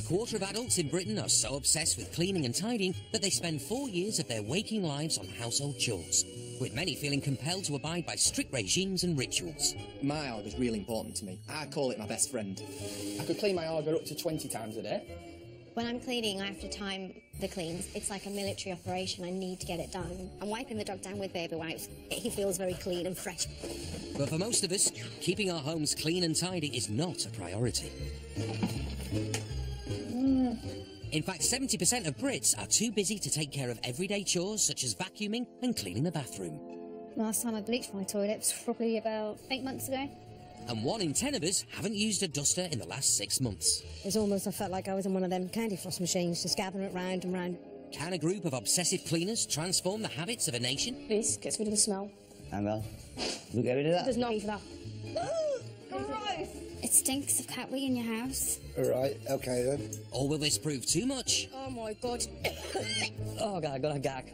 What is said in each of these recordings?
quarter of adults in Britain are so obsessed with cleaning and tidying that they spend 4 years of their waking lives on household chores, with many feeling compelled to abide by strict regimes and rituals. My order's really important to me. I call it my best friend. I could clean my order up to 20 times a day. When I'm cleaning, I have to time the cleans. It's like a military operation. I need to get it done. I'm wiping the dog down with baby wipes. He feels very clean and fresh. But for most of us, keeping our homes clean and tidy is not a priority. In fact, 70% of Brits are too busy to take care of everyday chores such as vacuuming and cleaning the bathroom. Last time I bleached my toilet was probably about 8 months ago. And 1 in 10 of us haven't used a duster in the last 6 months. I felt like I was in one of them candy floss machines, just gathering it round and round. Can a group of obsessive cleaners transform the habits of a nation? This gets rid of the smell. Hang on. We'll get rid of that. There's no need for that. Gross! It stinks of cat wee in your house. Right, okay then. Or will this prove too much? Oh my God. Oh God, I got a gag.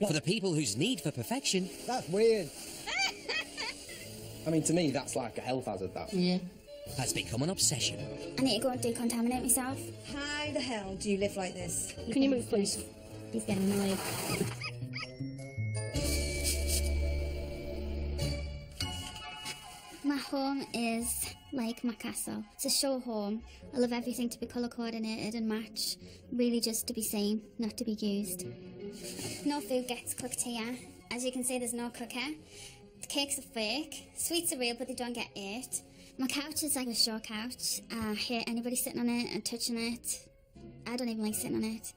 For the people whose need for perfection... That's weird. I mean, to me, that's like a health hazard, that. Yeah. Has become an obsession. I need to go and decontaminate myself. How the hell do you live like this? Can you move, please? He's getting annoyed. My home is like my castle. It's a show home. I love everything to be colour coordinated and match. Really just to be seen, not to be used. No food gets cooked here. As you can see, there's no cooker. The cakes are fake. Sweets are real, but they don't get ate. My couch is like a show couch. I hate anybody sitting on it and touching it. I don't even like sitting on it.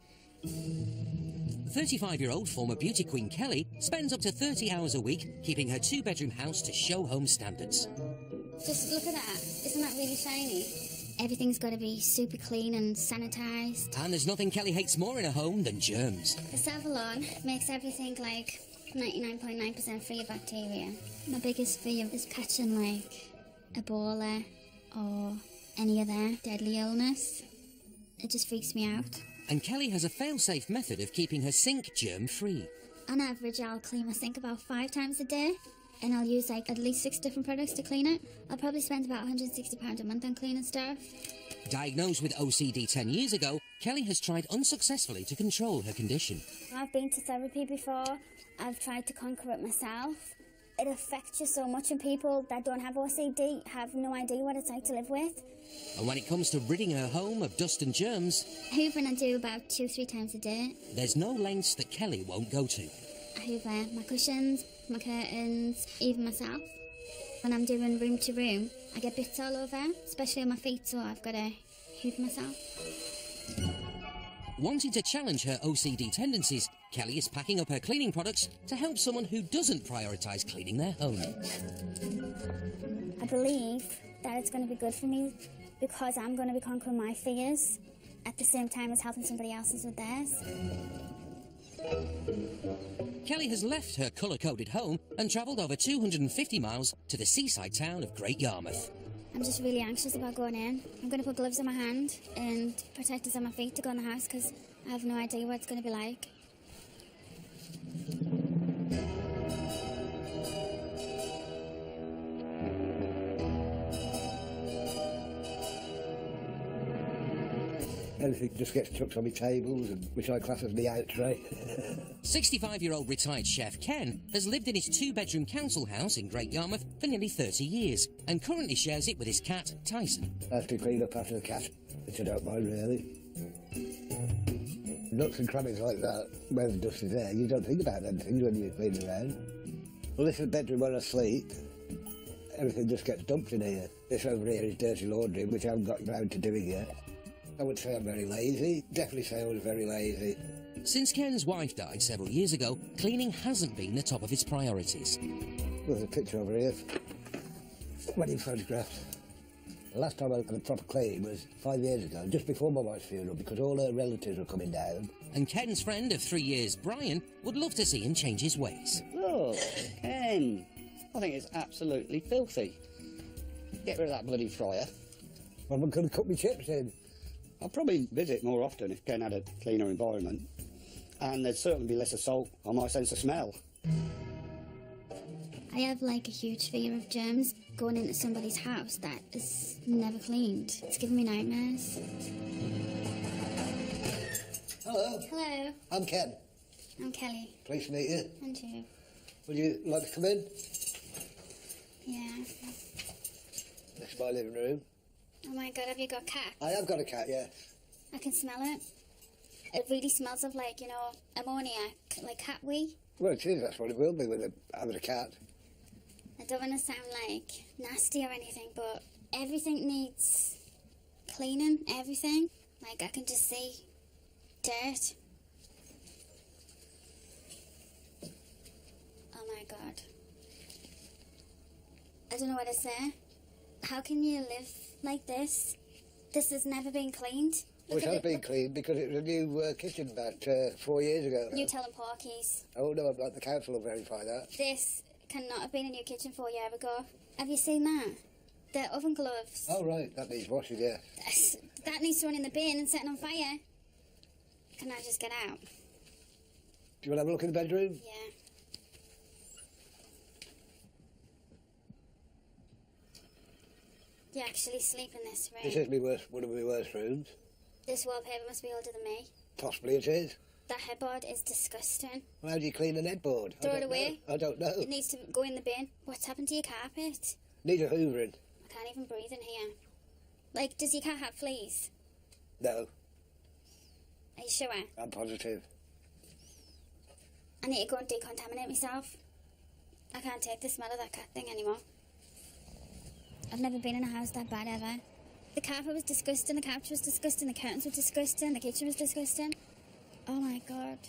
35-year-old former beauty queen Kelly spends up to 30 hours a week keeping her 2-bedroom house to show home standards. Just look at that. Isn't that really shiny? Everything's got to be super clean and sanitised. And there's nothing Kelly hates more in a home than germs. The Savlon makes everything like 99.9% free of bacteria. My biggest fear is catching like Ebola or any other deadly illness. It just freaks me out. And Kelly has a fail-safe method of keeping her sink germ-free. On average, I'll clean my sink about 5 times a day, and I'll use like at least 6 different products to clean it. I'll probably spend about £160 a month on cleaning stuff. Diagnosed with OCD 10 years ago, Kelly has tried unsuccessfully to control her condition. I've been to therapy before. I've tried to conquer it myself. It affects you so much, and people that don't have OCD have no idea what it's like to live with. And when it comes to ridding her home of dust and germs... Hoovering I do about 2-3 times a day. There's no lengths that Kelly won't go to. I hoover my cushions, my curtains, even myself. When I'm doing room to room, I get bits all over, especially on my feet, so I've got to hoover myself. Wanting to challenge her OCD tendencies, Kelly is packing up her cleaning products to help someone who doesn't prioritise cleaning their home. I believe that it's going to be good for me because I'm going to be conquering my fears at the same time as helping somebody else's with theirs. Kelly has left her colour-coded home and travelled over 250 miles to the seaside town of Great Yarmouth. I'm just really anxious about going in. I'm going to put gloves on my hand and protectors on my feet to go in the house because I have no idea what it's going to be like. Everything just gets chucked on my tables, and which I class as the out tray. 65-year-old retired chef Ken has lived in his 2-bedroom council house in Great Yarmouth for nearly 30 years and currently shares it with his cat, Tyson. I have to clean up after the cat, which I don't mind really. Nooks and crannies like that, where the dust is there, you don't think about them things when you're cleaning around. Well, this is the bedroom where I sleep. Everything just gets dumped in here. This over here is dirty laundry, which I haven't got round to doing yet. I would say I'm very lazy. Definitely say I was very lazy. Since Ken's wife died several years ago, cleaning hasn't been the top of his priorities. There's a picture over here. Wedding photographs. The last time I had a proper clean was 5 years ago, just before my wife's funeral, because all her relatives were coming down. And Ken's friend of 3 years, Brian, would love to see him change his ways. Look, Ken. I think it's absolutely filthy. Get rid of that bloody fryer. I'm not going to cook my chips in. I'd probably visit more often if Ken had a cleaner environment. And there'd certainly be less assault on my sense of smell. I have like a huge fear of germs. going into somebody's house that is never cleaned. It's giving me nightmares. Hello. Hello, I'm Ken. I'm Kelly. Pleased to meet you. And you? Would you like to come in? Yeah. This is my living room. Oh my god, have you got cats? I have got a cat, yes. I can smell it. It really smells of, like, you know, ammoniac, like cat wee. Well, it is. That's what it will be with having a cat. I don't want to sound, like, nasty or anything, but everything needs cleaning, everything. Like, I can just see dirt. Oh my god. I don't know what to say. How can you live like this? This has never been cleaned. Well, it has been cleaned because it was a new kitchen about 4 years ago. You tell them porkies. Oh, no, I'm like the council will verify that. This cannot have been a new kitchen 4 years ago. Have you seen that? The oven gloves. Oh, right, that needs washing, yeah. That needs thrown in the bin and set on fire. Can I just get out? Do you want to have a look in the bedroom? Yeah. You actually sleep in this room. This is one of my worst rooms. This wallpaper must be older than me. Possibly it is. That headboard is disgusting. Well, how do you clean an headboard? Throw it away. I don't know. It needs to go in the bin. What's happened to your carpet? Needs a hoovering. I can't even breathe in here. Like, does your cat have fleas? No, Are you sure? I'm positive. I need to go and decontaminate myself. I can't take the smell of that cat thing anymore. I've never been in a house that bad ever. The carpet was disgusting, the couch was disgusting, the curtains were disgusting, the kitchen was disgusting. Oh my god.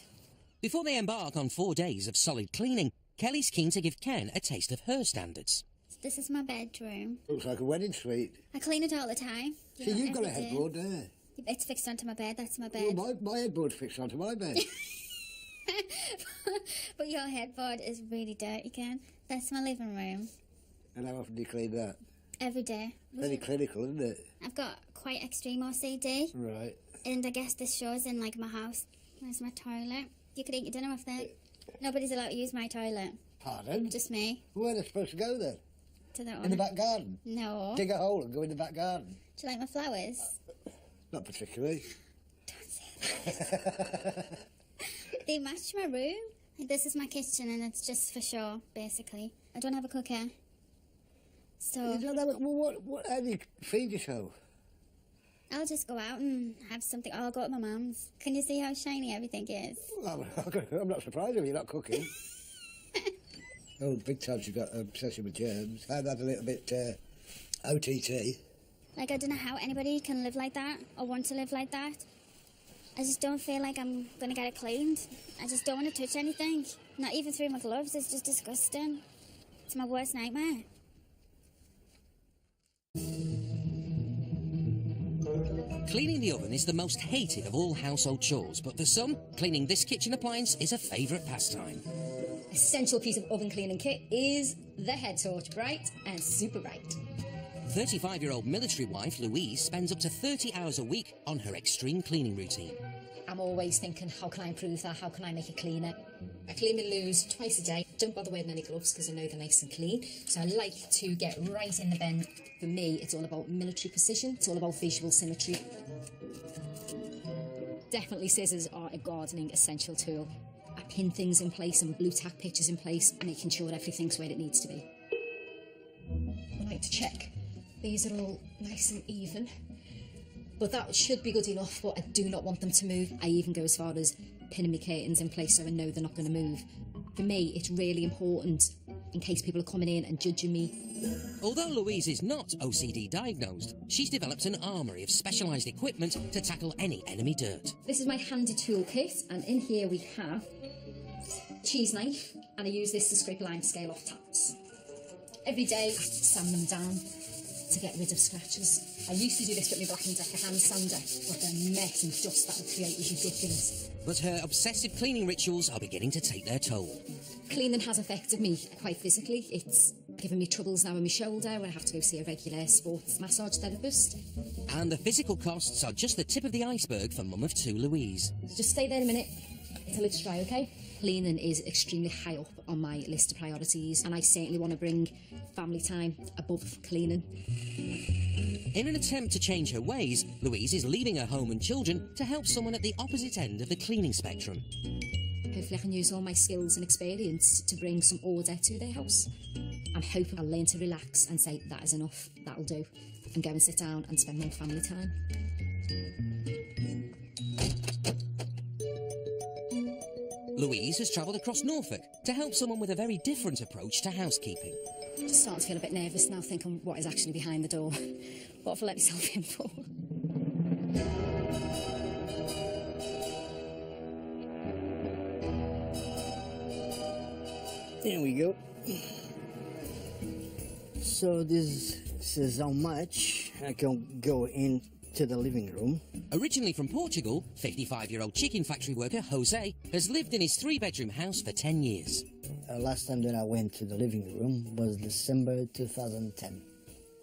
Before they embark on 4 days of solid cleaning, Kelly's keen to give Ken a taste of her standards. This is my bedroom. Looks like a wedding suite. I clean it all the time. See, you've got a every day. headboard there. It's fixed onto my bed, that's my bed. Well, my headboard's fixed onto my bed. But your headboard is really dirty, Ken. That's my living room. And how often do you clean that? Every day. Very clinical, isn't it? I've got quite extreme OCD. Right. And I guess this shows in, like, my house. Where's my toilet? You could eat your dinner off there. Nobody's allowed to use my toilet. Pardon? Just me. Where are they supposed to go then? To that one. In the back garden? No. Dig a hole and go in the back garden? Do you like my flowers? Not particularly. Don't say that. They match my room. This is my kitchen and it's just for show, basically. I don't have a cooker. So You don't have it. Well, how do you feed yourself? I'll just go out and have something. I'll go to my mum's. Can you see how shiny everything is? Well, I'm not surprised if you're not cooking. Oh, big time you've got obsession with germs. I've had a little bit OTT. Like, I don't know how anybody can live like that or want to live like that. I just don't feel like I'm going to get it cleaned. I just don't want to touch anything. Not even through my gloves. It's just disgusting. It's my worst nightmare. Cleaning the oven is the most hated of all household chores, but for some, cleaning this kitchen appliance is a favourite pastime. Essential piece of oven cleaning kit is the head torch, bright and super bright. 35-year-old military wife Louise spends up to 30 hours a week on her extreme cleaning routine. I'm always thinking, how can I improve that? How can I make it cleaner? I clean the loos twice a day. Don't bother wearing any gloves because I know they're nice and clean. So I like to get right in the bin. For me, it's all about military precision. It's all about visual symmetry. Definitely scissors are a gardening essential tool. I pin things in place and blue tack pictures in place, making sure everything's where it needs to be. I like to check. These are all nice and even. But that should be good enough, but I do not want them to move. I even go as far as pinning my curtains in place so I know they're not going to move. For me, it's really important in case people are coming in and judging me. Although Louise is not OCD diagnosed, she's developed an armoury of specialised equipment to tackle any enemy dirt. This is my handy toolkit, and in here we have a cheese knife, and I use this to scrape a lime scale off taps. Every day, I sand them down to get rid of scratches. I used to do this with my Black & Decker hand sander, but the mess and dust that would create was ridiculous. But her obsessive cleaning rituals are beginning to take their toll. Cleaning has affected me quite physically. It's given me troubles now in my shoulder where I have to go see a regular sports massage therapist. And the physical costs are just the tip of the iceberg for mum of two Louise. So just stay there a minute until it's dry, okay? Cleaning is extremely high up on my list of priorities, and I certainly want to bring family time above cleaning. In an attempt to change her ways, Louise is leaving her home and children to help someone at the opposite end of the cleaning spectrum. Hopefully I can use all my skills and experience to bring some order to their house. I'm hoping I'll learn to relax and say, that is enough, that'll do, and go and sit down and spend more family time. Louise has travelled across Norfolk to help someone with a very different approach to housekeeping. Just starting to feel a bit nervous now, thinking what is actually behind the door. What have I let myself in for? There we go. So this says how much I can go into the living room. Originally from Portugal, 55-year-old chicken factory worker Jose has lived in his 3-bedroom house for 10 years. Last time that I went to the living room was December 2010.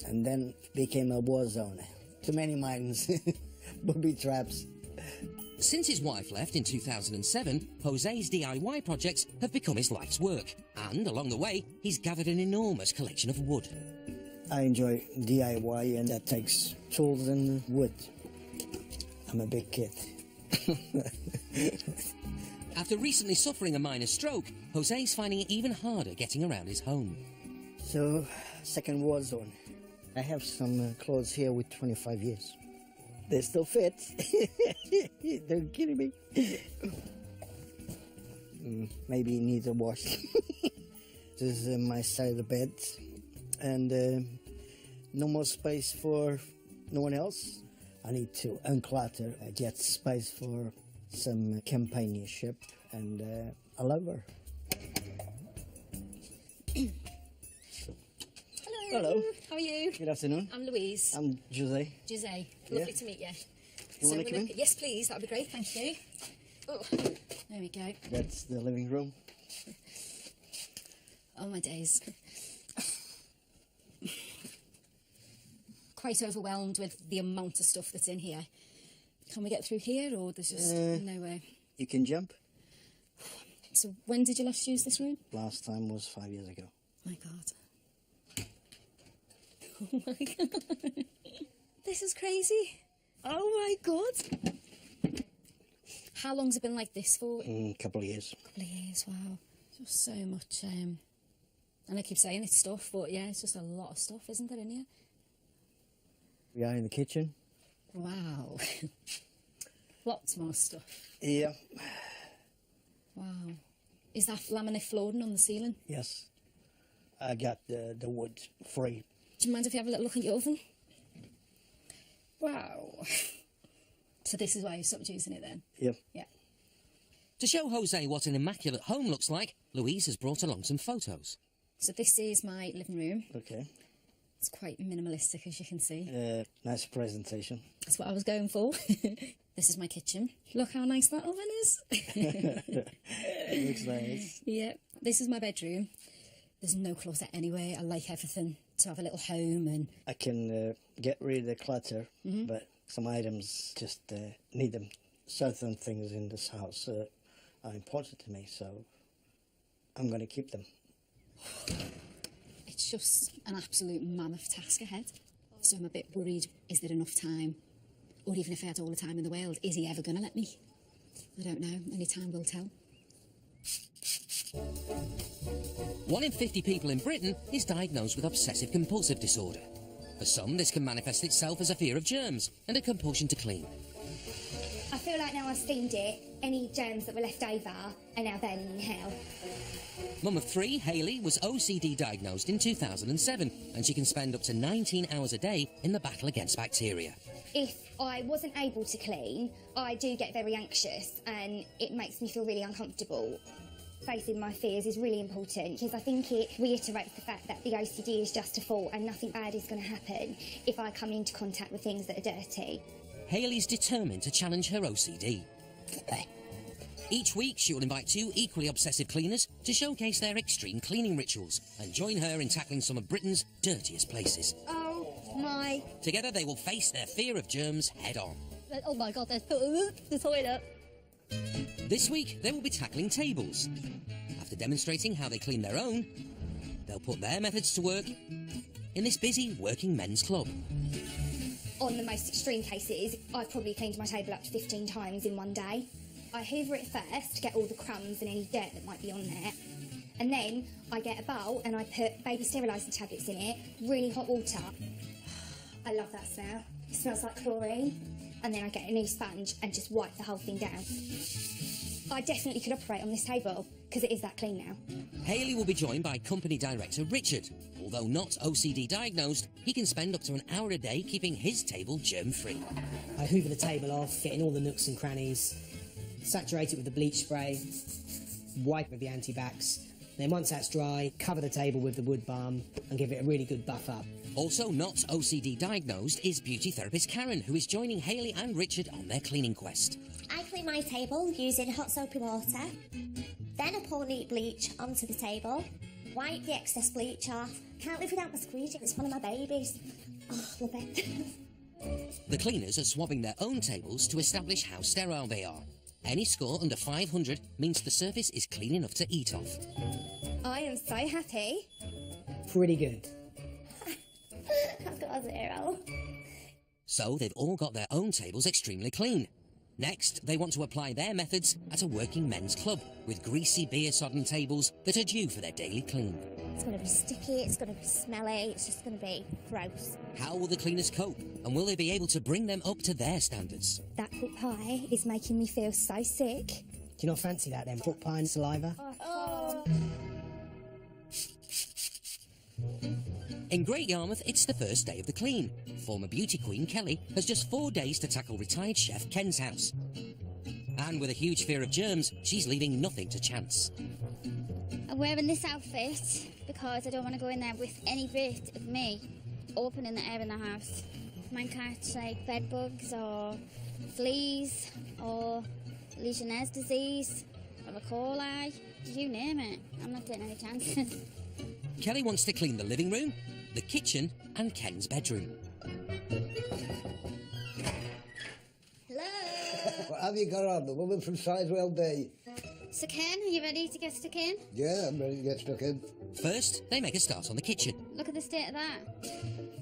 And then became a war zone. Too many mines, booby traps. Since his wife left in 2007, Jose's DIY projects have become his life's work. And along the way, he's gathered an enormous collection of wood. I enjoy DIY, and that takes tools and wood. I'm a big kid. After recently suffering a minor stroke, Jose's finding it even harder getting around his home. So, second war zone. I have some clothes here with 25 years. They still fit. They're kidding me. Maybe it needs a wash. This is my side of the bed. And no more space for no one else. I need to unclutter, get space for some companionship and a lover. Hello. How are you? Good afternoon. I'm Louise. I'm Jose. Jose. Lovely Yeah. to meet you. You want to come in? Yes, please. That'd be great. Thank you. Oh, there we go. That's the living room. Oh, my days. Quite overwhelmed with the amount of stuff that's in here. Can we get through here, or there's just no way? You can jump. So when did you last use this room? Last time was 5 years ago. My God. Oh my God. This is crazy. Oh my God. How long's it been like this for? A couple of years. Couple of years, wow. Just so much, and I keep saying it's stuff, but yeah, it's just a lot of stuff, isn't there, in here? We are in the kitchen. Wow. Lots more stuff. Yeah. Wow. Is that laminate flooring on the ceiling? Yes. I got the wood free. Do you mind if you have a little look at your oven? Wow. So this is why you stopped using it then? Yep. Yeah. To show Jose what an immaculate home looks like, Louise has brought along some photos. So this is my living room. Okay. It's quite minimalistic, as you can see. Nice presentation. That's what I was going for. This is my kitchen. Look how nice that oven is. It looks nice. Yeah. This is my bedroom. There's no closet anyway. I like everything to have a little home, and I can get rid of the clutter, but some items just need them. Certain things in this house are important to me, so I'm going to keep them. it's just an absolute mammoth task ahead. So I'm a bit worried, is there enough time? Or even if I had all the time in the world, is he ever going to let me? I don't know. Only time will tell. 1 in 50 people in Britain is diagnosed with obsessive compulsive disorder. For some, this can manifest itself as a fear of germs and a compulsion to clean. I feel like now I've steamed it, any germs that were left over are now burning in hell. Mum of 3, Hayley, was OCD diagnosed in 2007, and she can spend up to 19 hours a day in the battle against bacteria. If I wasn't able to clean, I do get very anxious and it makes me feel really uncomfortable. Facing my fears is really important because I think it reiterates the fact that the OCD is just a fault and nothing bad is going to happen if I come into contact with things that are dirty. Hayley's determined to challenge her OCD. Each week, she will invite 2 equally obsessive cleaners to showcase their extreme cleaning rituals and join her in tackling some of Britain's dirtiest places. Oh my... Together, they will face their fear of germs head on. Oh my God, there's the toilet. This week, they will be tackling tables. After demonstrating how they clean their own, they'll put their methods to work in this busy working men's club. On the most extreme cases, I've probably cleaned my table up to 15 times in one day. I hoover it first to get all the crumbs and any dirt that might be on there. And then I get a bowl and I put baby sterilising tablets in it, really hot water. I love that smell. It smells like chlorine. And then I get a new sponge and just wipe the whole thing down. I definitely could operate on this table because it is that clean now. Hayley will be joined by company director Richard. Although not OCD diagnosed, he can spend up to an hour a day keeping his table germ-free. I hoover the table off, get in all the nooks and crannies, saturate it with the bleach spray, wipe with the anti-bacs. Then once that's dry, cover the table with the wood balm and give it a really good buff up. Also not OCD diagnosed is beauty therapist Karen, who is joining Hayley and Richard on their cleaning quest. I clean my table using hot soapy water. Then I pour neat bleach onto the table, wipe the excess bleach off. Can't live without my squeegee, it's one of my babies. Oh, love it. The cleaners are swabbing their own tables to establish how sterile they are. Any score under 500 means the surface is clean enough to eat off. I am so happy. Pretty good. I've got a 0. So they've all got their own tables extremely clean. Next, they want to apply their methods at a working men's club with greasy beer-sodden tables that are due for their daily clean. It's going to be sticky, it's going to be smelly, it's just going to be gross. How will the cleaners cope, and will they be able to bring them up to their standards? That pork pie is making me feel so sick. Do you not fancy that then? Pork pie and saliva? Oh. In Great Yarmouth, it's the first day of the clean. Former beauty queen Kelly has just 4 days to tackle retired chef Ken's house. And with a huge fear of germs, she's leaving nothing to chance. I'm wearing this outfit because I don't want to go in there with any bit of me open in the air in the house. Might catch like bed bugs or fleas or Legionnaires disease or E. coli. You name it. I'm not taking any chances. Kelly wants to clean the living room, the kitchen and Ken's bedroom. Hello? What have you got on? The woman from Sizewell B. So Ken, are you ready to get stuck in? Yeah, I'm ready to get stuck in. First, they make a start on the kitchen, Look at the state of that.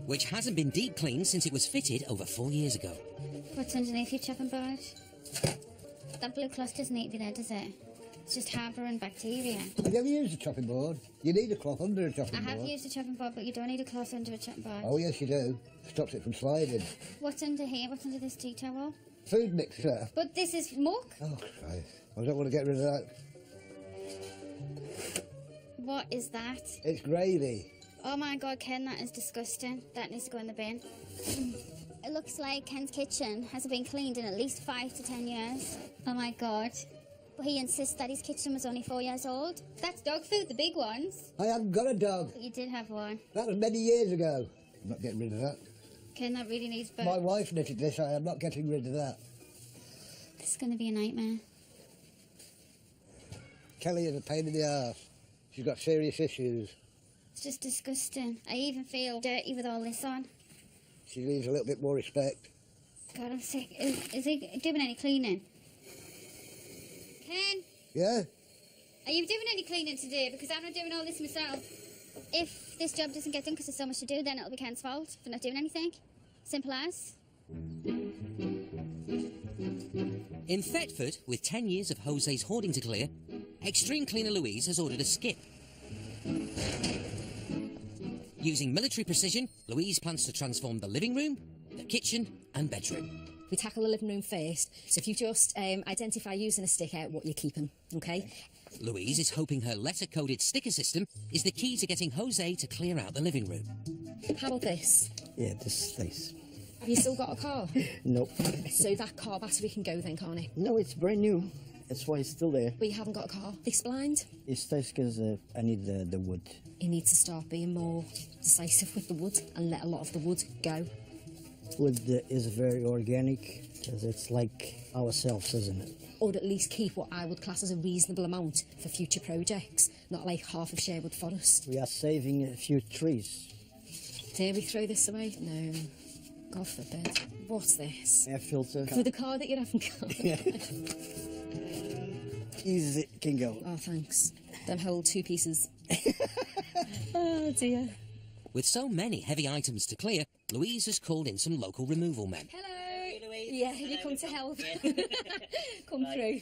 which hasn't been deep cleaned since it was fitted over 4 years ago. What's underneath your chopping board? That blue cloth doesn't need to be there, does it? It's just harbouring bacteria. Have you ever used a chopping board? You need a cloth under a chopping I board. have used a chopping board, but you don't need a cloth under a chopping board. Oh, yes, you do. Stops it from sliding. What's under here? What's under this tea towel? Food mixer. But this is muck. Oh, Christ. I don't want to get rid of that. What is that? It's gravy. Oh my god, Ken, that is disgusting. That needs to go in the bin. It looks like Ken's kitchen hasn't been cleaned in at least 5 to 10 years. Oh my god. But he insists that his kitchen was only 4 years old. That's dog food, the big ones. I haven't got a dog. But you did have one. That was many years ago. I'm not getting rid of that. Ken, that really needs burnt. My wife knitted this. I am not getting rid of that. This is going to be a nightmare. Kelly is a pain in the arse. She's got serious issues. It's just disgusting. I even feel dirty with all this on. She needs a little bit more respect. God, I'm sick. Is he doing any cleaning? Ken, Yeah? are you doing any cleaning today? Because I'm not doing all this myself. If this job doesn't get done because there's so much to do, then it'll be Ken's fault for not doing anything. Simple as. In Thetford, with 10 years of Jose's hoarding to clear, extreme cleaner Louise has ordered a skip. Using military precision, Louise plans to transform the living room, the kitchen and bedroom. We tackle the living room first, so if you just identify using a stick out what you're keeping, okay? Louise is hoping her letter-coded sticker system is the key to getting Jose to clear out the living room. How about this? Yeah, this place. Have you still got a car? Nope. So that car battery can go then, can't it? No, it's brand new. That's why it's still there. But you haven't got a car. This blind? It's because I need the wood. You need to start being more decisive with the wood and let a lot of the wood go. Wood is very organic, because it's like ourselves, isn't it? Or at least keep what I would class as a reasonable amount for future projects, not like half of Sherwood Forest. We are saving a few trees. Dare we throw this away? No. God forbid. What's this? Air filter. For the car that you haven't got. Easy, can go. Oh, thanks. Them hold 2 pieces. Oh, dear. With so many heavy items to clear, Louise has called in some local removal men. Hello. Yeah, you come to help. Come through.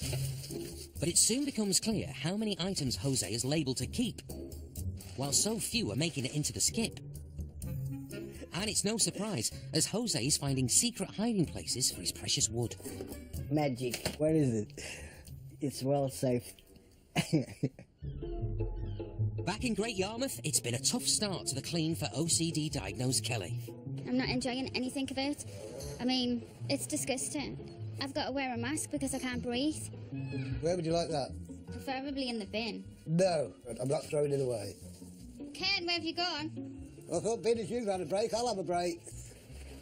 But it soon becomes clear how many items Jose has labelled to keep, while so few are making it into the skip. And it's no surprise, as Jose is finding secret hiding places for his precious wood. Magic. Where is it? It's well safe. Back in Great Yarmouth, it's been a tough start to the clean for OCD-diagnosed Kelly. I'm not enjoying anything of it. I mean, it's disgusting. I've got to wear a mask because I can't breathe. Where would you like that? Preferably in the bin. No, I'm not throwing it away. Ken, where have you gone? I thought, being as you've had a break, I'll have a break.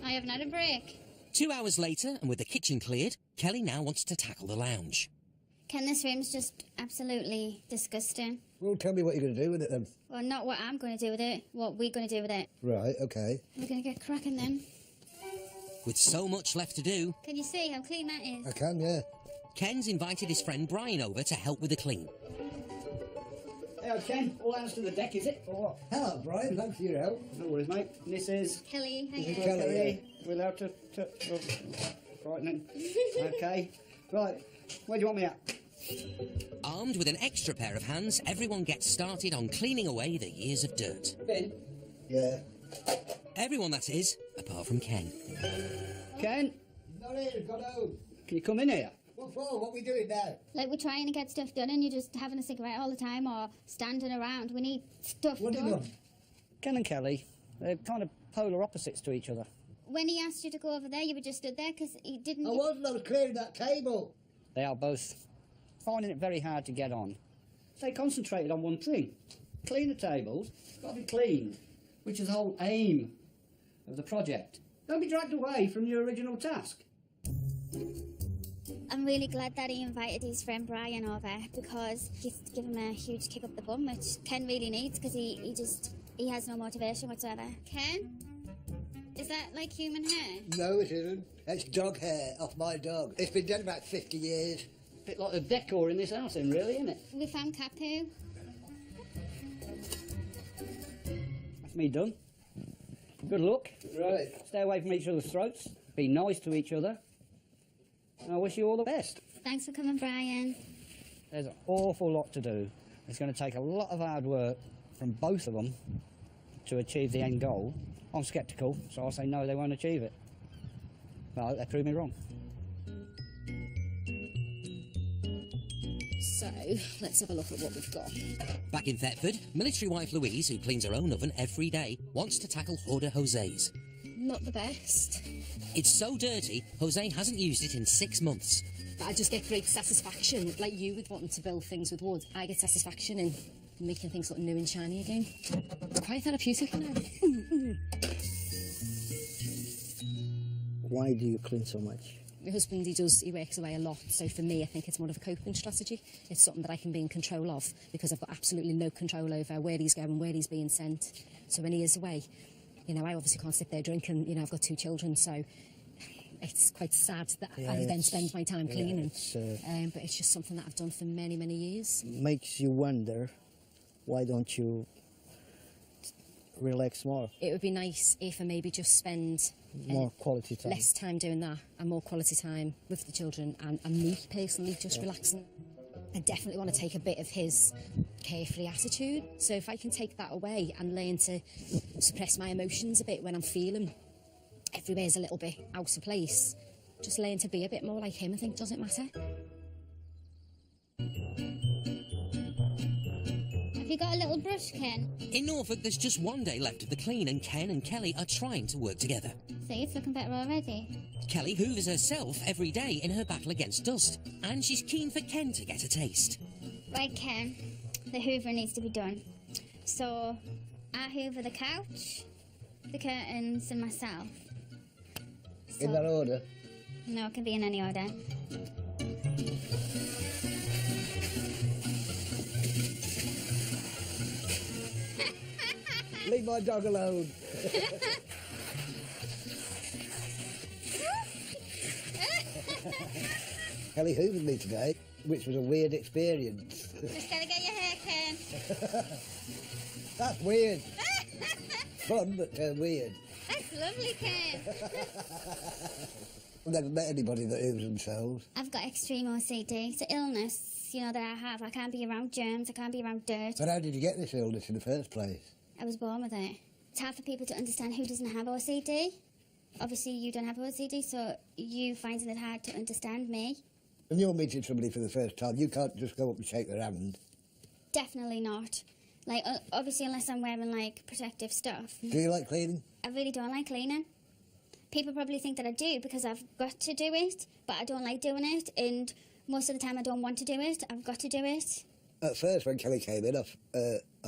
I haven't had a break. 2 hours later, and with the kitchen cleared, Kelly now wants to tackle the lounge. Ken, this room's just absolutely disgusting. Well, tell me what you're going to do with it then. Well, not what I'm going to do with it, what we're going to do with it. Right, okay. We're going to get cracking then. With so much left to do, Can you see how clean that is? I can, yeah. Ken's invited his friend Brian over to help with the clean. Hey, Ken, all hands to the deck, is it? Or what? Hello, Brian. Thanks for your help. No worries, mate. And this is... Kelly, This is hiya. Kelly. We're allowed to frightening. Okay. Right. Where do you want me at? Armed with an extra pair of hands, everyone gets started on cleaning away the years of dirt. Ben? Yeah. Everyone, that is, apart from Ken. Ken? Not here, got home. Can you come in here? What for? What are we doing now? Like, we're trying to get stuff done and you're just having a cigarette all the time or standing around. We need stuff What do you done. want? Ken and Kelly, they're kind of polar opposites to each other. When he asked you to go over there, you were just stood there because he didn't... I wasn't. I was clearing that table. They are both finding it very hard to get on. They concentrated on one thing. Clean the tables, got to be cleaned, which is the whole aim of the project. Don't be dragged away from your original task. I'm really glad that he invited his friend Brian over because he's given him a huge kick up the bum, which Ken really needs because he has no motivation whatsoever. Ken? Is that like human hair? No, it isn't. It's dog hair off my dog. It's been dead about 50 years. Bit like the decor in this house, then, really, isn't it? We found cat poo. That's me done. Good luck. Right. Stay away from each other's throats. Be nice to each other. And I wish you all the best. Thanks for coming, Brian. There's an awful lot to do. It's going to take a lot of hard work from both of them to achieve the end goal. I'm sceptical, so I'll say no, they won't achieve it. Well, they prove me wrong. So, let's have a look at what we've got. Back in Thetford, military wife Louise, who cleans her own oven every day, wants to tackle Hoarder Jose's. Not the best, It's so dirty, Jose hasn't used it in 6 months. but I just get great satisfaction. Like you with wanting to build things with wood, I get satisfaction in making things look new and shiny again. Quite therapeutic, you know. Why do you clean so much? My husband, he works away a lot, so for me, I think it's more of a coping strategy. It's something that I can be in control of, because I've got absolutely no control over where he's going, where he's being sent. So when he is away, you know, I obviously can't sit there drinking. You know, I've got 2 children, so it's quite sad that I then spend my time cleaning. But it's just something that I've done for many, many years. Makes you wonder, why don't you relax more? It would be nice if I maybe just spend More quality time. less time doing that and more quality time with the children and me personally just relaxing. I definitely want to take a bit of his carefree attitude. So if I can take that away and learn to suppress my emotions a bit when I'm feeling everywhere's a little bit out of place, just learn to be a bit more like him, I think, doesn't matter. Have you got a little brush, Ken? In Norfolk, there's just 1 day left of the clean, and Ken and Kelly are trying to work together. See, it's looking better already. Kelly hoovers herself every day in her battle against dust, and she's keen for Ken to get a taste. Right, Ken, the hoover needs to be done. So, I hoover the couch, the curtains, and myself. So, In that order? no, it can be in any order. Leave my dog alone. Kelly hoovered me today. which was a weird experience. Just gotta get your hair, Ken. That's weird. Fun, but weird. That's lovely, Ken. I've never met anybody that oohs themselves. I've got extreme OCD. It's an illness, you know, that I have. I can't be around germs, I can't be around dirt. But how did you get this illness in the first place? I was born with it. It's hard for people to understand who doesn't have OCD. Obviously, you don't have OCD, so you finding it hard to understand me. When you're meeting somebody for the first time, you can't just go up and shake their hand. Definitely not. Like, obviously, unless I'm wearing, like, protective stuff. Do you like cleaning? I really don't like cleaning. People probably think that I do because I've got to do it, but I don't like doing it, and most of the time I don't want to do it. I've got to do it. At first, when Kelly came in, I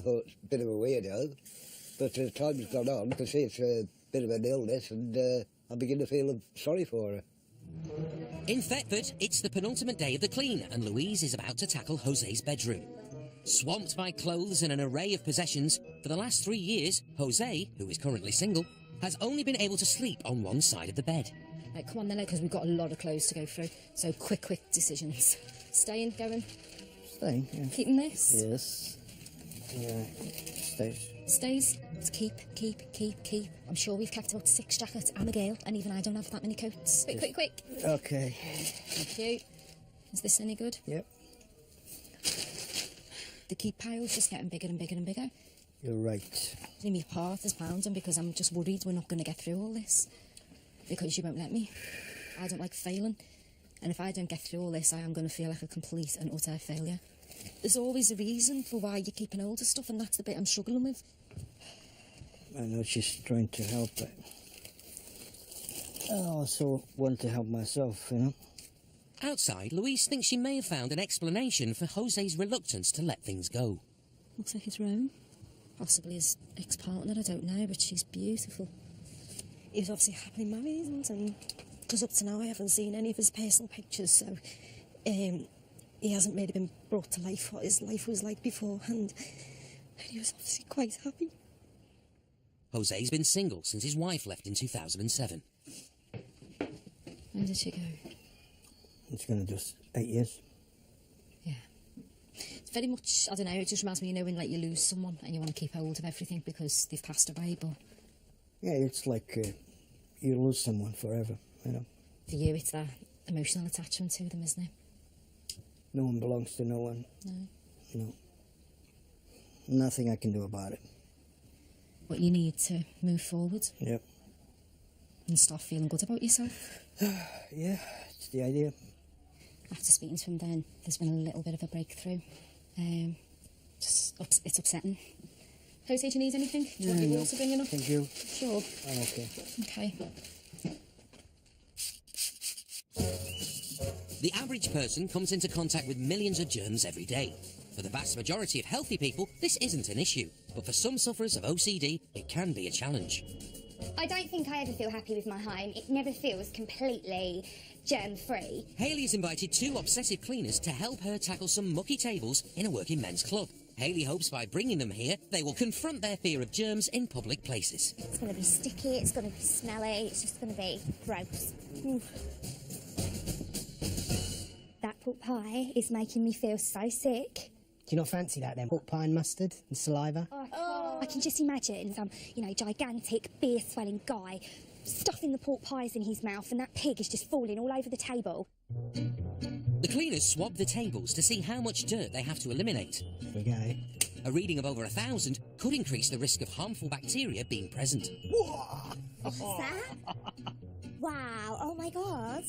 thought it's a bit of a weirdo, but as time's gone on, I can see it's a bit of an illness, and I begin to feel sorry for her. In Thetford, it's the penultimate day of the clean, and Louise is about to tackle Jose's bedroom. Swamped by clothes and an array of possessions, for the last 3 years, Jose, who is currently single, has only been able to sleep on one side of the bed. Right, come on then, because we've got a lot of clothes to go through. So quick decisions. Staying, going? Staying, yeah. Keeping this? Yes. Yeah, stays. Stays. Let's keep. I'm sure we've kept about 6 jackets and a gale, and even I don't have that many coats. Quick. Okay. Thank you. Is this any good? Yep. The keep pile's just getting bigger and bigger and bigger. You're right. My heart is pounding because I'm just worried we're not going to get through all this. Because you won't let me. I don't like failing. And if I don't get through all this, I am going to feel like a complete and utter failure. There's always a reason for why you're keeping older stuff, and that's the bit I'm struggling with. I know she's trying to help, but I also want to help myself, you know? Outside, Louise thinks she may have found an explanation for Jose's reluctance to let things go. Looks like it's Rome. Possibly his ex-partner, I don't know, but she's beautiful. He was obviously happily married, and because up to now I haven't seen any of his personal pictures, so he hasn't really been brought to life what his life was like beforehand. And he was obviously quite happy. Jose's been single since his wife left in 2007. When did she go? It's going to just 8 years. Yeah. It's very much, I don't know, it just reminds me, you know, when like you lose someone and you want to keep hold of everything because they've passed away, but... Yeah, it's like you lose someone forever, you know. For you, it's that emotional attachment to them, isn't it? No one belongs to no one. No. No. Nothing I can do about it. But you need to move forward. Yep. And start feeling good about yourself. Yeah, it's the idea. After speaking to him then, there's been a little bit of a breakthrough. It's upsetting. Jose, do you need anything? Do you want your water bringing up? Thank you. Sure. I'm okay. Okay. The average person comes into contact with millions of germs every day. For the vast majority of healthy people, this isn't an issue. But for some sufferers of OCD, it can be a challenge. I don't think I ever feel happy with my home. It never feels completely germ-free. Hayley has invited 2 obsessive cleaners to help her tackle some mucky tables in a working men's club. Hayley hopes by bringing them here, they will confront their fear of germs in public places. It's going to be sticky, it's going to be smelly, it's just going to be gross. That pork pie is making me feel so sick. Do you not fancy that then? Pork pie and mustard and saliva? I can just imagine some, gigantic beer-swelling guy stuffing the pork pies in his mouth and that pig is just falling all over the table. The cleaners swab the tables to see how much dirt they have to eliminate. Okay. A reading of over 1,000 could increase the risk of harmful bacteria being present. What's that? Wow, oh my God.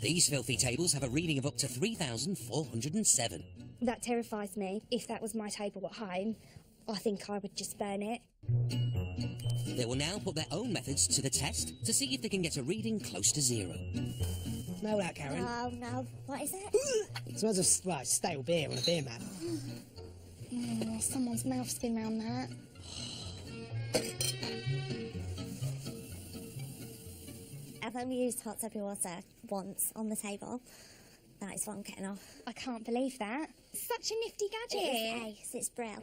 These filthy tables have a reading of up to 3,407. That terrifies me. If that was my table at home, I think I would just burn it. They will now put their own methods to the test to see if they can get a reading close to 0. Smell that, Karen? Oh no, what is it? It smells of stale beer on a beer mat. Oh, someone's mouth's been round that. I've only used hot soapy water once on the table. That is what I'm getting off. I can't believe that. Such a nifty gadget. It is ace, it's brill.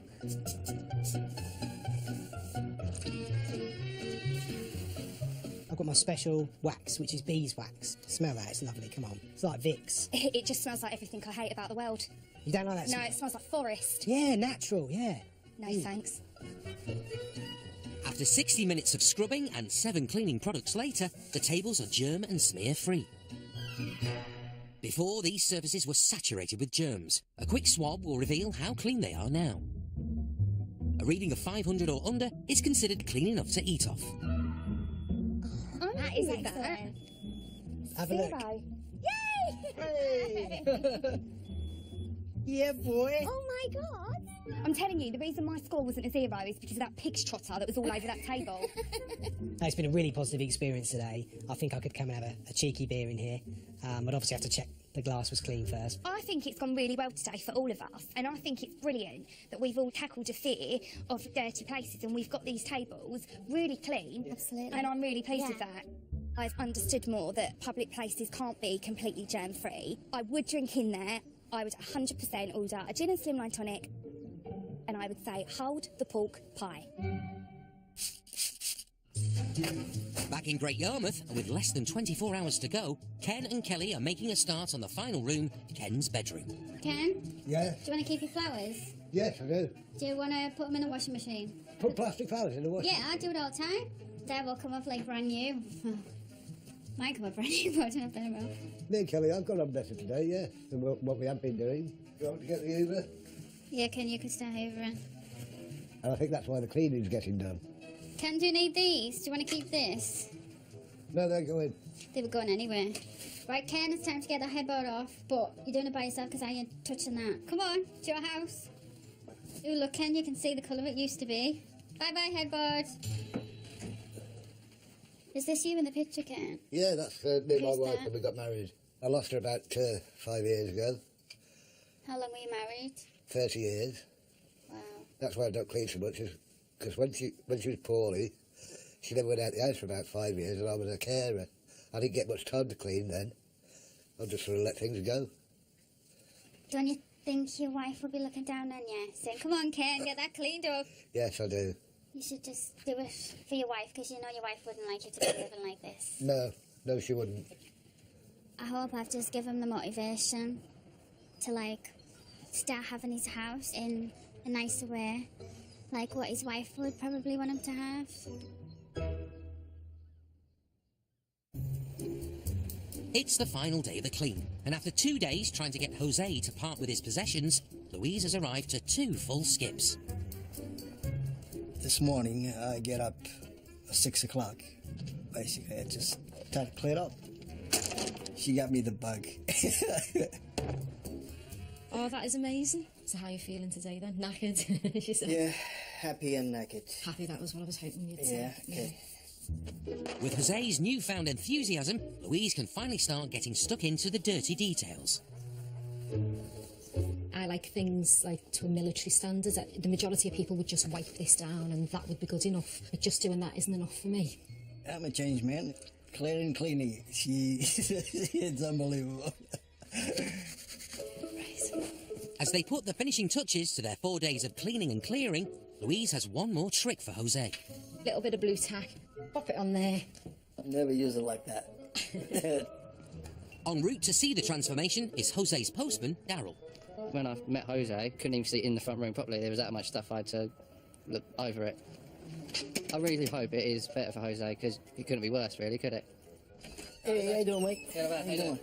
I've got my special wax, which is beeswax. Smell that, it's lovely, come on. It's like Vicks. It just smells like everything I hate about the world. You don't like that No, smell? it smells like forest. Yeah, natural, yeah. No, thanks. After 60 minutes of scrubbing and 7 cleaning products later, the tables are germ and smear free. Before, these surfaces were saturated with germs. A quick swab will reveal how clean they are now. A reading of 500 or under is considered clean enough to eat off. Oh, That is like excellent. Have a look. Zero. Yay! Yeah, boy. Oh my god! I'm telling you, the reason my score wasn't a 0 is because of that pig's trotter that was all over that table. It's been a really positive experience today. I think I could come and have a cheeky beer in here. I'd obviously have to check the glass was clean first. I think it's gone really well today for all of us, and I think it's brilliant that we've all tackled a fear of dirty places and we've got these tables really clean. Absolutely. And I'm really pleased Yeah. with that. I've understood more that public places can't be completely germ-free. I would drink in there. I would 100% order a gin and slimline tonic, and I would say, hold the pork pie. Back in Great Yarmouth, and with less than 24 hours to go, Ken and Kelly are making a start on the final room, Ken's bedroom. Ken, Yeah? do you want to keep your flowers? Yes, I do. Do you want to put them in the washing machine? Put plastic flowers in the washing. Yeah, I do it all the time. They will come up like brand new. Might come up brand new, but I don't know if they will. Me and Kelly, I've got on better today, yeah, than what we have been doing. You want to get the Uber? Yeah, Ken, you can start hoovering. And I think that's why the cleaning's getting done. Ken, do you need these? Do you want to keep this? No, they're going. They were going anyway. Right, Ken, it's time to get that headboard off, but you're doing it by yourself because I ain't touching that. Come on, it's your house. Ooh, look, Ken, you can see the colour it used to be. Bye-bye, headboard. Is this you in the picture, Ken? Yeah, that's me and my Who's wife that? when we got married. I lost her about 5 years ago. How long were you married? 30 years. Wow. That's why I don't clean so much, because when she was poorly, she never went out the house for about 5 years, and I was a carer. I didn't get much time to clean then. I just sort of let things go. Don't you think your wife will be looking down on you, saying, come on, Ken, get that cleaned up? Yes, I do. You should just do it for your wife, because you know your wife wouldn't like you to be living like this. No, she wouldn't. I hope I've just given him the motivation to, like, start having his house in a nicer way, like what his wife would probably want him to have. It's the final day of the clean, and after 2 days trying to get Jose to part with his possessions, Louise has arrived to 2 full skips. This morning, I get up at 6 o'clock. Basically, I just try to clear up. She got me the bug. Oh, that is amazing. So how are you feeling today then? Knackered? She said. Yeah, happy and naked. Happy, that was what I was hoping you'd Yeah, say. okay. With Jose's newfound enthusiasm, Louise can finally start getting stuck into the dirty details. I like things like to a military standard. The majority of people would just wipe this down and that would be good enough. But just doing that isn't enough for me. I'm a changed man. Clearing, cleaning. It's unbelievable. As they put the finishing touches to their 4 days of cleaning and clearing, Louise has one more trick for Jose. Little bit of blue tack. Pop it on there. Never use it like that. En route to see the transformation is Jose's postman, Darryl. When I met Jose, couldn't even sit in the front room properly. There was that much stuff I had to look over it. I really hope it is better for Jose, because it couldn't be worse, really, could it? Hey, how you doing, mate? Yeah, how you doing?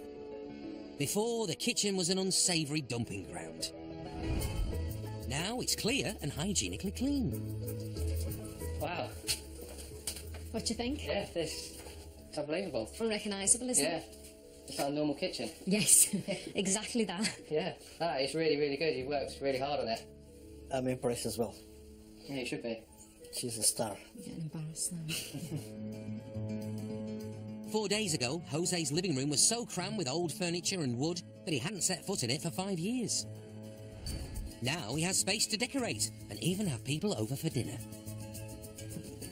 Before, the kitchen was an unsavoury dumping ground. Now it's clear and hygienically clean. Wow. What do you think? Yeah, it's unbelievable. Unrecognisable, isn't Yeah. it? It's like a normal kitchen. Yes, exactly that. Yeah. No, it's really, really good. He works really hard on it. I'm impressed as well. Yeah, you should be. She's a star. I'm getting embarrassed now. 4 days ago, Jose's living room was so crammed with old furniture and wood that he hadn't set foot in it for 5 years. Now he has space to decorate and even have people over for dinner.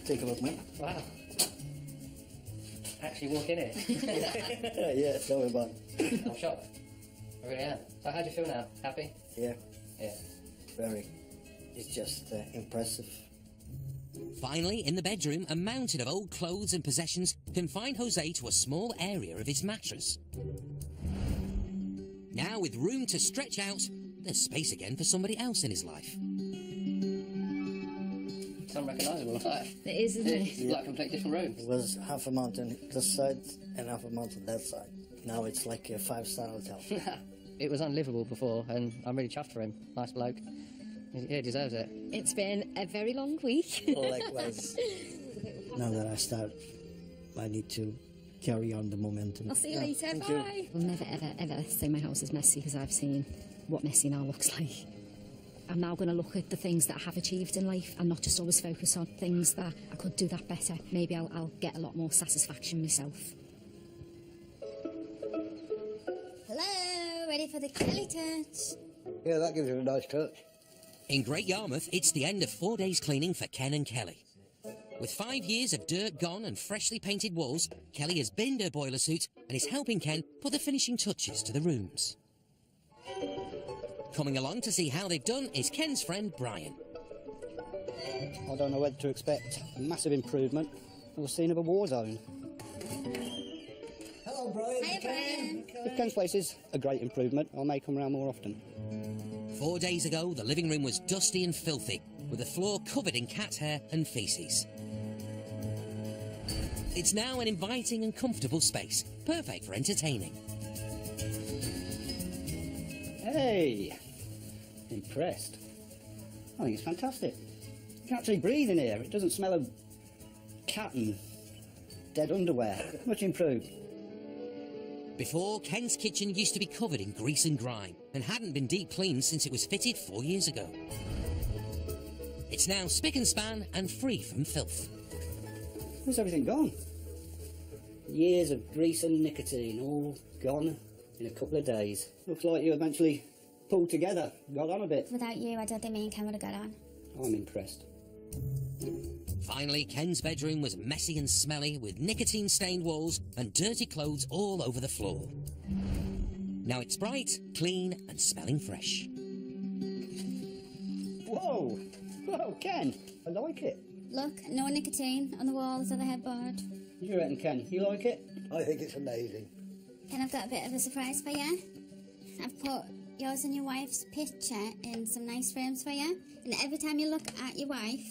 Take a look, mate. Wow. Actually walk in here. Yeah, tell me about it. I'm shocked. I really am. So how do you feel now? Happy? Yeah, Yeah. very. It's just impressive. Finally, in the bedroom, a mountain of old clothes and possessions confined Jose to a small area of his mattress. Now, with room to stretch out, there's space again for somebody else in his life. It's unrecognisable, like. It is, isn't it? It's like a completely different room. It was half a mountain this side and half a mountain that side. Now it's like a 5-star hotel. It was unlivable before, and I'm really chuffed for him. Nice bloke. Yeah, he deserves it. It's been a very long week. Likewise. Now that I start, I need to carry on the momentum. I'll see you later. Thank Bye. you. I'll never, ever, ever say my house is messy because I've seen what messy now looks like. I'm now going to look at the things that I have achieved in life and not just always focus on things that I could do that better. Maybe I'll get a lot more satisfaction myself. Hello, ready for the Kelly touch? Yeah, that gives it a nice touch. In Great Yarmouth, it's the end of 4 days cleaning for Ken and Kelly. With 5 years of dirt gone and freshly painted walls, Kelly has binned her boiler suit and is helping Ken put the finishing touches to the rooms. Coming along to see how they've done is Ken's friend Brian. I don't know what to expect. A massive improvement. Or a scene of a war zone. Hello, Brian. Hi, Brian. If Ken's place is a great improvement, I may come around more often. 4 days ago, the living room was dusty and filthy, with the floor covered in cat hair and faeces. It's now an inviting and comfortable space, perfect for entertaining. Hey! Impressed. I think it's fantastic. You can actually breathe in here. It doesn't smell of cat and dead underwear. Much improved. Before, Ken's kitchen used to be covered in grease and grime and hadn't been deep cleaned since it was fitted 4 years ago. It's now spick and span and free from filth. Where's everything gone? Years of grease and nicotine all gone in a couple of days. Looks like you eventually pulled together, got on a bit. Without you, I don't think me and Ken would have got on. I'm impressed. Finally, Ken's bedroom was messy and smelly, with nicotine-stained walls and dirty clothes all over the floor. Now it's bright, clean and smelling fresh. Whoa! Whoa, Ken! I like it. Look, no nicotine on the walls or the headboard. You reckon, Ken? You like it? I think it's amazing. Ken, I've got a bit of a surprise for you. I've put yours and your wife's picture in some nice frames for you. And every time you look at your wife,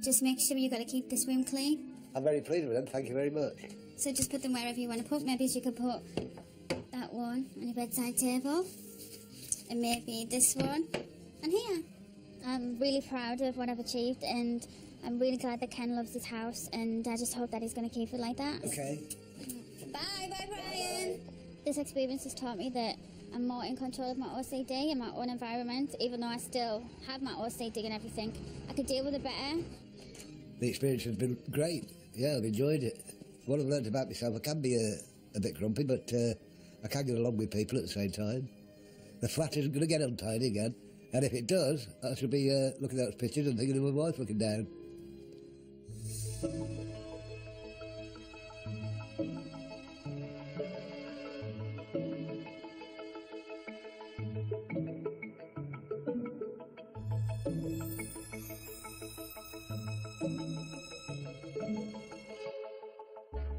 just make sure you've got to keep this room clean. I'm very pleased with them, thank you very much. So just put them wherever you want to put. Maybe you could put that one on your bedside table. And maybe this one on here. I'm really proud of what I've achieved, and I'm really glad that Ken loves his house, and I just hope that he's going to keep it like that. Okay. Bye, Brian. This experience has taught me that I'm more in control of my OCD and my own environment, even though I still have my OCD and everything. I could deal with it better. The experience has been great. Yeah, I've enjoyed it. What I've learned about myself, I can be a bit grumpy, but I can get along with people at the same time. The flat isn't going to get untidy again, and if it does, I shall be looking at those pictures and thinking of my wife looking down.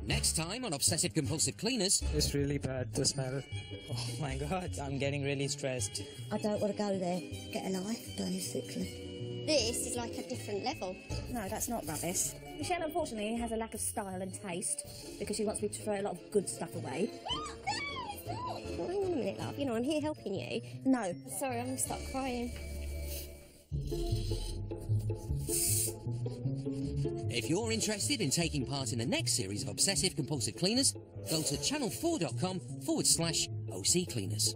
Next time on Obsessive Compulsive Cleaners... It's really bad, the smell. Oh my god, I'm getting really stressed. I don't want to go there. Get a life, basically. This is like a different level. No, that's not rubbish. Michelle, unfortunately, has a lack of style and taste because she wants me to throw a lot of good stuff away. Well, hang on a minute, love. You know, I'm here helping you. No. Sorry, I'm going to stop crying. If you're interested in taking part in the next series of Obsessive Compulsive Cleaners, go to channel4.com/OC Cleaners.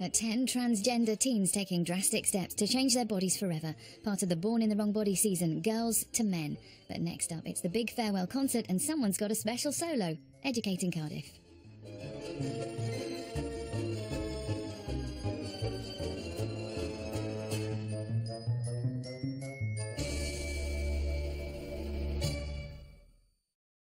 At 10 transgender teens taking drastic steps to change their bodies forever. Part of the Born in the Wrong Body season, Girls to Men. But next up, it's the big farewell concert and someone's got a special solo. Educating Cardiff.